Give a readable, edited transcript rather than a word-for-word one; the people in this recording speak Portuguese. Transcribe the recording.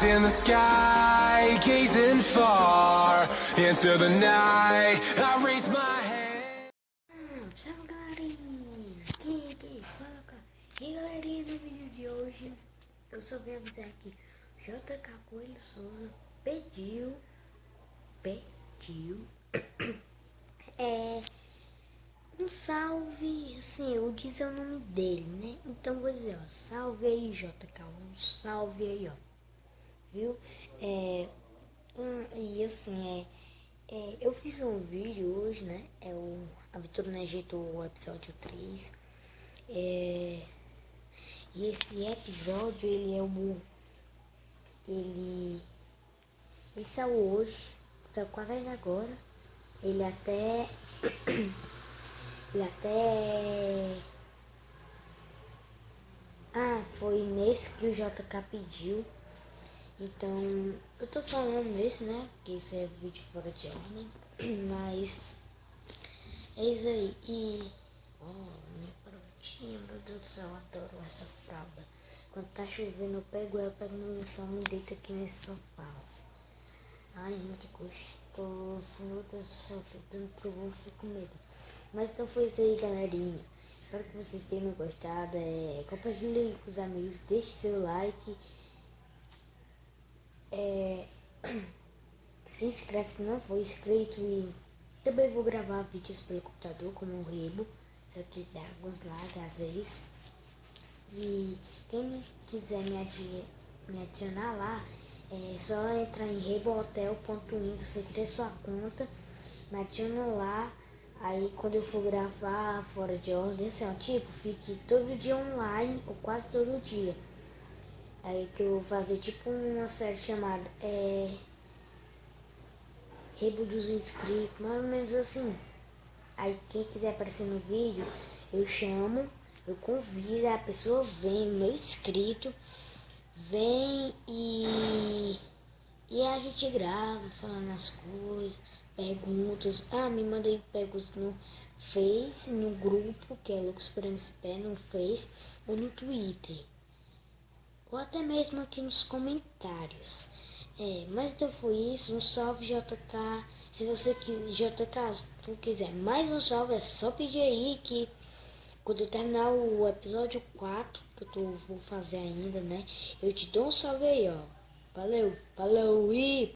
in the sky, gazing far into the night. I raise my hand. Salve, galerinha! Quem fala, cara? E galerinha, no vídeo de hoje eu só vim avisar que JK Coelho Souza pediu um salve, assim, eu disse o nome dele, né? Então vou dizer, ó, salve aí, JK, um salve aí, ó, viu? E assim, eu fiz um vídeo hoje, né? A Vitória no Egito, o episódio 3. E esse episódio, ele saiu hoje, saiu quase ainda agora. Ele até foi nesse que o JK pediu. Então, eu tô falando nesse, né? Porque esse é vídeo fora de ordem. Mas é isso aí. E minha prontinha, meu Deus do céu, eu adoro essa fralda. Quando tá chovendo, eu pego no lençol, me deito aqui nesse sofá. Ai, muito gostoso. Meu Deus do céu, tô dando pro voo, fico com medo. Mas então foi isso aí, galerinha. Espero que vocês tenham gostado. Compartilhe com os amigos, deixe seu like. Se inscreve se não for inscrito. E também vou gravar vídeos pelo computador como um Rebo, se eu quiser alguns lags às vezes. E quem quiser me adicionar lá, é só entrar em rebohotel.in, você cria sua conta, me adiciona lá. Aí quando eu for gravar fora de ordem, assim, ó, tipo, fique todo dia online, ou quase todo dia. Aí que eu vou fazer tipo uma série chamada Rebo dos Inscritos, mais ou menos assim. Aí quem quiser aparecer no vídeo, eu chamo, eu convido, a pessoa vem, meu inscrito, vem e a gente grava, falando as coisas, perguntas. Me mandei perguntas no Face, no grupo, que é Lucas por MSP, no Face, ou no Twitter. Ou até mesmo aqui nos comentários. Mas então foi isso. Um salve, JK. Se você JK, se tu quiser mais um salve, é só pedir aí que quando eu terminar o episódio 4, que vou fazer ainda, né? Eu te dou um salve aí, ó. Valeu, falou e...